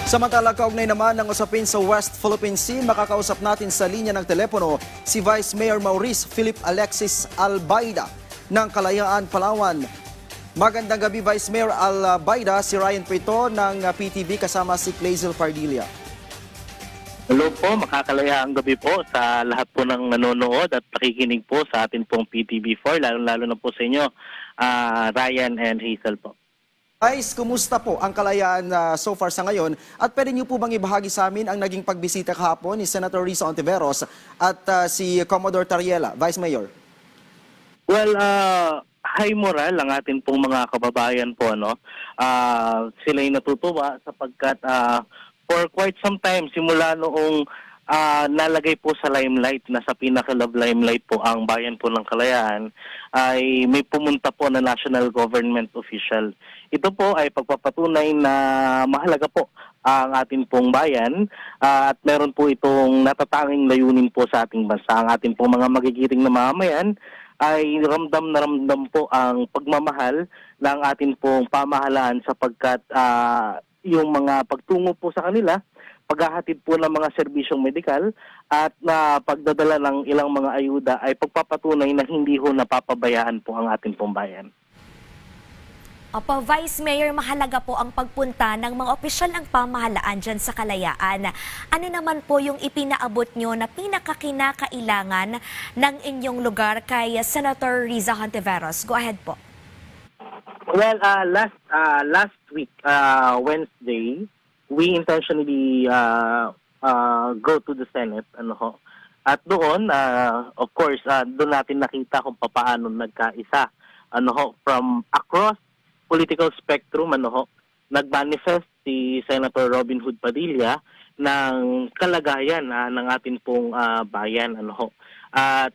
Samantala, kaugnay naman ng usapin sa West Philippine Sea, makakausap natin sa linya ng telepono si Vice Mayor Maurice Philip Alexis Albaida ng Kalayaan, Palawan. Magandang gabi, Vice Mayor Albaida. Si Ryan Prito ng PTV kasama si Clazel Pardilla. Hello po, makakalayaang gabi po sa lahat po ng nanonood at nakikinig po sa atin pong PTV4, lalo-lalo na po sa inyo, Ryan and Hazel po. Vice, kumusta po ang kalayaan so far sa ngayon? At pwede niyo po bang ibahagi sa amin ang naging pagbisita kahapon ni Senator Risa Hontiveros at si Commodore Tariela, Vice Mayor? Well, high moral ang atin pong mga kababayan po, no? Sila'y natutuwa sapagkat for quite some time, simula noong nalagay po sa limelight, nasa pinaka-love limelight po ang bayan po ng Kalayaan, ay may pumunta po na national government official. Ito po ay pagpapatunay na mahalaga po ang ating pong bayan at meron po itong natatanging layunin po sa ating bansa. Ang ating pong mga magigiting na mamamayan ay ramdam na ramdam po ang pagmamahal ng ating pong pamahalaan sapagkat yung mga pagtungo po sa kanila, paghahatid po ng mga serbisyong medikal at na pagdadala ng ilang mga ayuda ay pagpapatunay na hindi ho napapabayaan po ang ating pong bayan. Opo, Vice Mayor, mahalaga po ang pagpunta ng mga opisyal ng pamahalaan dyan sa Kalayaan. Ano naman po yung ipinaabot nyo na pinakakinakailangan ng inyong lugar kay Senator Risa Hontiveros? Go ahead po. Well, last week, Wednesday, we intentionally go to the Senate, at doon, of course, doon natin nakita kung paano nagkaisa, from across political spectrum, nag-manifest si Senator Robin Hood Padilla ng kalagayan ng ating pong bayan, at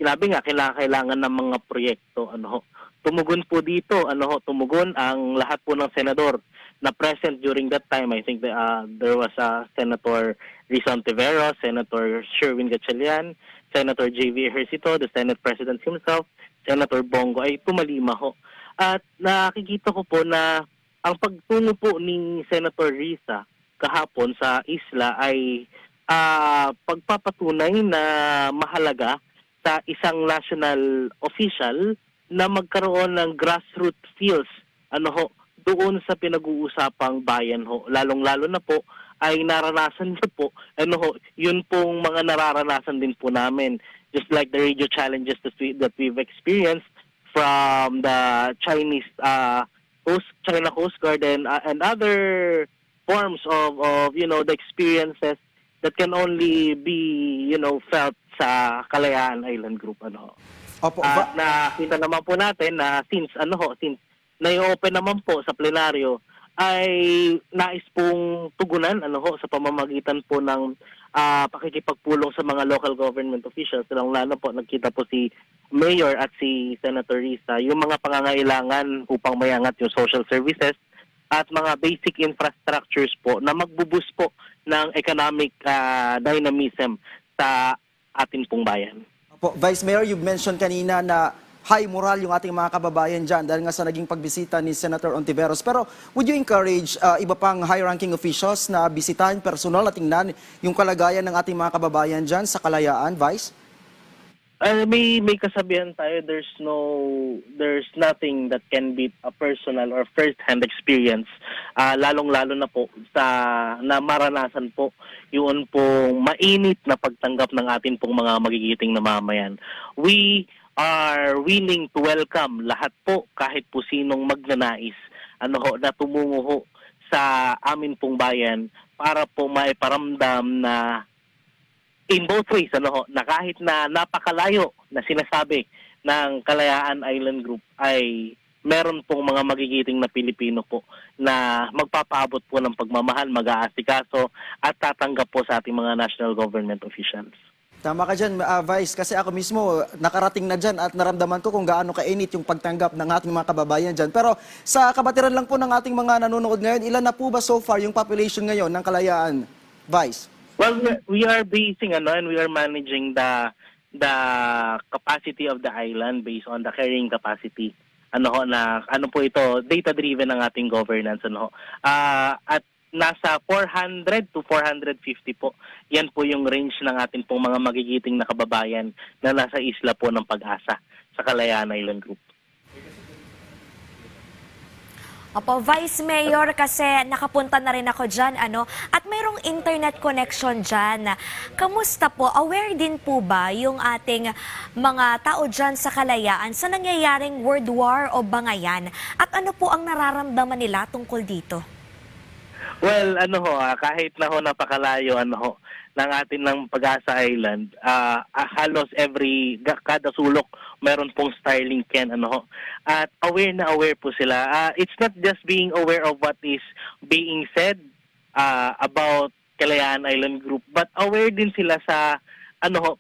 sinabi nga kailangan ng mga proyekto, Tumugon po dito, tumugon ang lahat po ng senador na present during that time. I think there was Senator Risa Hontiveros, Senator Sherwin Gatchalian, Senator J.V. Ejercito, the Senate President himself, Senator Bongo ay tumalima ho. At nakikita ko po na ang pagtungo po ni Senator Risa kahapon sa isla ay pagpapatunay na mahalaga sa isang national official na magkaroon ng grassroots feels doon sa pinag-uusapang bayan ho. Lalong-lalo na po ay naranasan niyo po yun pong mga nararanasan din po namin, just like the radio challenges that we've experienced from the China Coast Guard and other forms of the experiences that can only be felt sa Kalayaan Island Group Opo, At nakita naman po natin na since na-open naman po sa plenaryo ay nais pong tugunan sa pamamagitan po ng pakikipagpulong sa mga local government officials. Lalo po nagkita po si Mayor at si Senator Risa yung mga pangangailangan upang mayangat yung social services at mga basic infrastructures po na magbuboost po ng economic dynamism sa ating pong bayan. Vice Mayor, you mentioned kanina na high moral yung ating mga kababayan dyan dahil nga sa naging pagbisita ni Senator Hontiveros. Pero would you encourage iba pang high-ranking officials na bisitahin personal at tingnan yung kalagayan ng ating mga kababayan dyan sa Kalayaan, Vice? May kasabihan tayo, there's nothing that can beat a personal or first-hand experience. Lalong-lalo na po na maranasan po yun pong mainit na pagtanggap ng atin pong mga magigiting na mamayan. We are willing to welcome lahat po, kahit po sinong magnanais na tumungo sa amin pong bayan para po maiparamdam na in both ways, na kahit na napakalayo na sinasabi ng Kalayaan Island Group ay meron pong mga magigiting na Pilipino po na magpapaabot po ng pagmamahal, mag-aasikaso at tatanggap po sa ating mga national government officials. Tama ka dyan, Vice, kasi ako mismo nakarating na dyan at naramdaman ko kung gaano kainit yung pagtanggap ng ating mga kababayan dyan. Pero sa kabatiran lang po ng ating mga nanonood ngayon, ilan na po ba so far yung population ngayon ng Kalayaan, Vice? Well, we are basing and we are managing the capacity of the island based on the carrying capacity. Ano po ito, data driven ang ating governance At nasa 400 to 450 po. Yan po yung range ng ating pong mga magigiting na kababayan na nasa isla po ng Pag-asa sa Kalayaan Island Group. Opo, Vice Mayor, kasi nakapunta na rin ako dyan, at mayroong internet connection dyan. Kamusta po? Aware din po ba yung ating mga tao dyan sa Kalayaan sa nangyayaring World War o Bangayan? At ano po ang nararamdaman nila tungkol dito? Well, kahit na napakalayo ng atin ng Pag-asa Island, halos kada sulok meron pong Starlink yan, at aware po sila. It's not just being aware of what is being said about Kalayaan Island Group, but aware din sila sa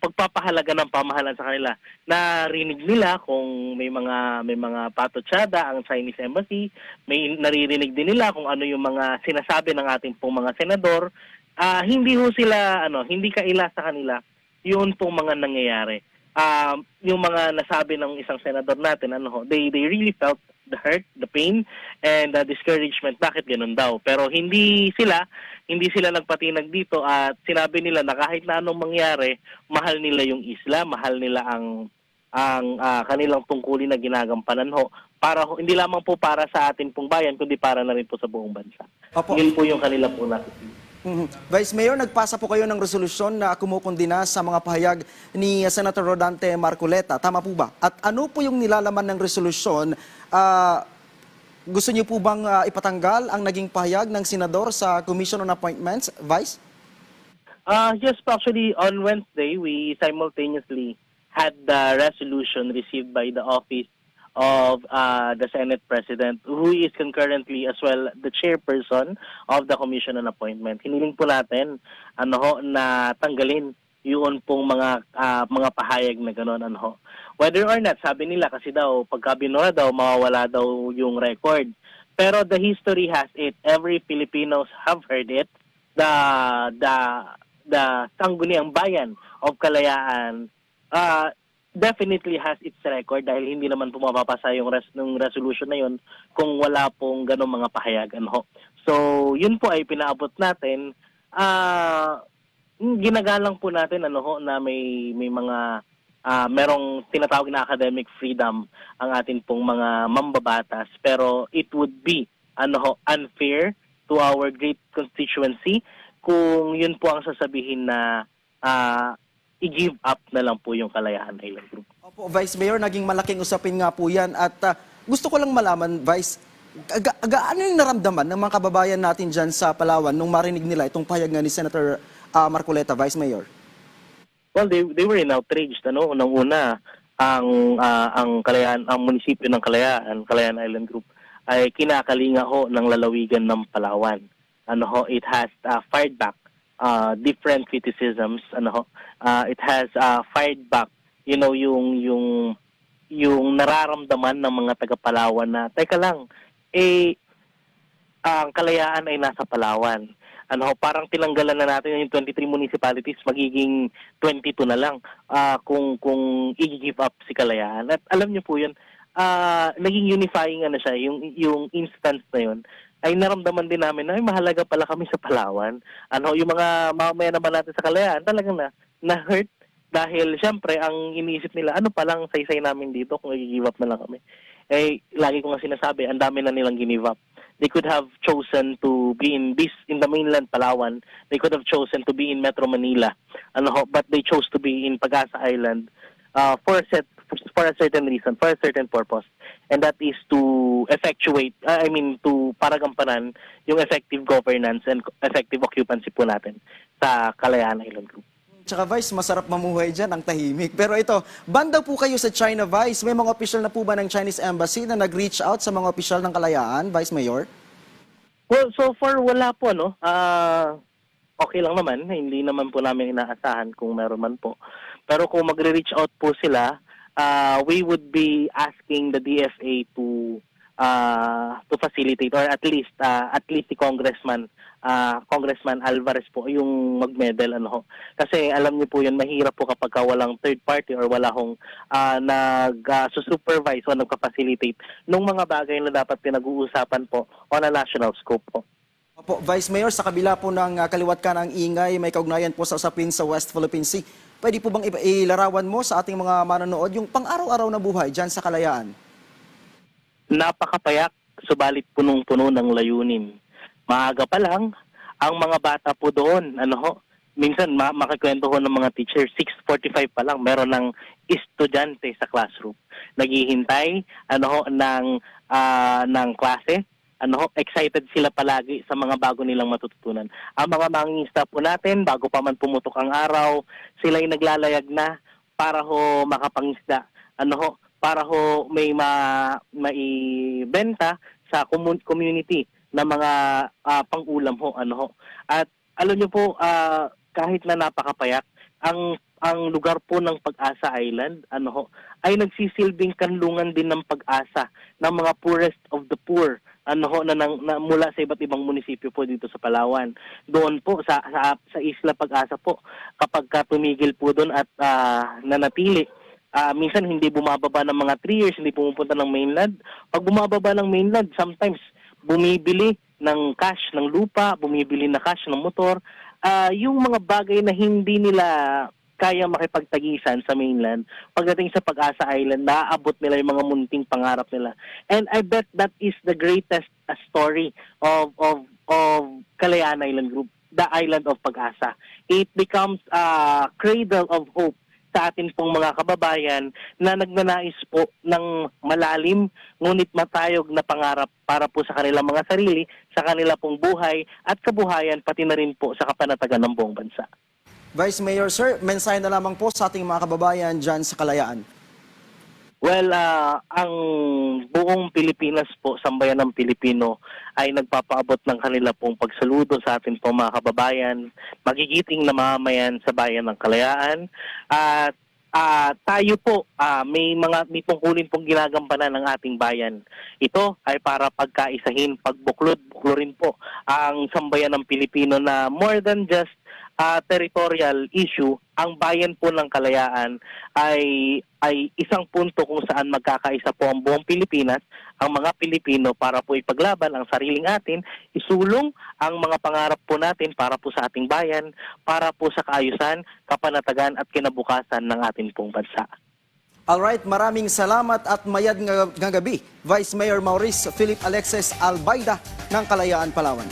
pagpapahalaga ng pamahalaan sa kanila. Narinig nila kung may mga patotsada ang Chinese Embassy, may naririnig din nila kung ano yung mga sinasabi ng ating pong mga senador. Hindi ho sila hindi kaila sa kanila yun pong mga nangyayari. Yung mga nasabi ng isang senador natin, they really felt the hurt, the pain, and the discouragement. Bakit ganun daw? Pero hindi sila nagpatinag dito at sinabi nila na kahit na anong mangyari, mahal nila yung isla, mahal nila ang kanilang tungkulin na ginagampanan hindi lamang po para sa atin pong bayan, kundi para na rin po sa buong bansa. Opo. Yun po yung kanila po natin. Vice Mayor, nagpasa po kayo ng resolusyon na kumukundina sa mga pahayag ni Senator Rodante Marcoleta. Tama po ba? At ano po yung nilalaman ng resolusyon? Gusto niyo po bang ipatanggal ang naging pahayag ng senador sa Commission on Appointments, Vice? Yes, actually, on Wednesday, we simultaneously had the resolution received by the office of the Senate President, who is concurrently as well the chairperson of the Commission on Appointment. Hiniling po natin na tanggalin yun pong mga pahayag na gano'n. Whether or not, sabi nila kasi daw, pagka binura daw, mawawala daw yung record. Pero the history has it. Every Filipinos have heard it. The Sangguniang Bayan of Kalayaan definitely has its record dahil hindi naman po mapapasa yung resolution na yun kung wala pong ganong mga pahayagan So, yun po ay pinaabot natin. Ginagalang po natin na may mga merong tinatawag na academic freedom ang atin pong mga mambabatas, pero it would be unfair to our great constituency kung yun po ang sasabihin na i-give up na lang po yung Kalayaan Island Group. Opo, Vice Mayor, naging malaking usapin nga po yan. At gusto ko lang malaman, Vice, ano yung naramdaman ng mga kababayan natin dyan sa Palawan nung marinig nila itong pahayag nga ni Senator Marcoleta, Vice Mayor? Well, they were in outraged. Unang-una, ang munisipyo ng Kalayaan Island Group ay kinakalinga ng lalawigan ng Palawan. It has fired back different criticisms. It has fired back, yung nararamdaman ng mga taga-Palawan na, teka lang, ang Kalayaan ay nasa Palawan. Parang tinanggalan na natin yung 23 municipalities, magiging 22 na lang kung i-give up si Kalayaan. At alam niyo po yun, naging unifying siya, yung instance na yun, ay naramdaman din namin na mahalaga pala kami sa Palawan. Yung mga mamaya naman natin sa Kalayaan, talagang na-hurt dahil syempre ang iniisip nila, palang saysay namin dito kung i-give up na lang kami. Lagi ko nga sinasabi, ang dami na nilang give up. They could have chosen to be in the mainland Palawan. They could have chosen to be in Metro Manila. But they chose to be in Pag-asa Island for a certain reason, for a certain purpose. And that is to para gampanan yung effective governance and effective occupancy po natin sa Kalayaan Island Group. Tsaka Vice, masarap mamuhay dyan, ang tahimik. Pero ito, banda po kayo sa China, Vice. May mga opisyal na po ba ng Chinese Embassy na nag-reach out sa mga opisyal ng Kalayaan, Vice Mayor? Well, so far wala po, okay lang naman. Hindi naman po namin inaasahan kung meron man po. Pero kung magre-reach out po sila, we would be asking the DFA to facilitate, or at least si Congressman Alvarez po yung mag-medal kasi alam niyo po yun, mahirap po kapag walang third party or wala hong nag-supervise o nagpa-facilitate nung mga bagay na dapat pinag-uusapan po on a national scope po. Opo, Vice Mayor, sa kabila po ng kaliwat ka ng ingay, may kaugnayan po sa usapin sa West Philippine Sea. Pwede po bang ilarawan mo sa ating mga manonood yung pang-araw-araw na buhay dyan sa Kalayaan? Napakapayak, subalit punong-puno ng layunin. Maaga pa lang, ang mga bata po doon, minsan makikwento ko ng mga teacher, 6:45 pa lang, meron ng estudyante sa classroom. Naghihintay, ng klase, excited sila palagi sa mga bago nilang matututunan. Ang mga mangingisda po natin, bago pa man pumutok ang araw, sila ay naglalayag na para ho makapangisda. Para ho may maibenta sa community na mga pang-ulam ho. At alam niyo po, kahit na napakapayak, ang lugar po ng Pag-asa Island, ay nagsisilbing kanlungan din ng pag-asa ng mga poorest of the poor, na mula sa iba't ibang munisipyo po dito sa Palawan. Doon po sa Isla Pag-asa po, kapag tumigil po doon at nanatili, minsan hindi bumababa ng mga 3 years, hindi pumupunta ng mainland. Pag bumababa ng mainland, sometimes bumibili ng cash ng lupa, bumibili na cash ng motor. Yung mga bagay na hindi nila kaya makipagtagisan sa mainland, pagdating sa Pag-asa Island, naaabot nila yung mga munting pangarap nila. And I bet that is the greatest story of Kalayaan Island Group, the Island of Pag-asa. It becomes a cradle of hope sa atin pong mga kababayan na nagnanais po ng malalim ngunit matayog na pangarap para po sa kanilang mga sarili, sa kanila pong buhay at kabuhayan, pati na rin po sa kapanatagan ng buong bansa. Vice Mayor, sir, mensahe na lamang po sa ating mga kababayan dyan sa Kalayaan. Well, ang buong Pilipinas po, sambayan ng Pilipino, ay nagpapaabot ng kanila pong pagsaludo sa ating pong mga kababayan, magigiting na mamamayan sa bayan ng Kalayaan. At tayo po, may tungkulin pong ginagampanan ng ating bayan. Ito ay para pagkaisahin, buklurin po ang sambayan ng Pilipino na more than just territorial issue. Ang bayan po ng Kalayaan ay isang punto kung saan magkakaisa po ang buong Pilipinas, ang mga Pilipino, para po ipaglaban ang sariling atin, isulong ang mga pangarap po natin para po sa ating bayan, para po sa kaayusan, kapanatagan at kinabukasan ng ating pong bansa. Alright, maraming salamat at mayad nga gabi, Vice Mayor Maurice Philip Alexis Albayda ng Kalayaan, Palawan.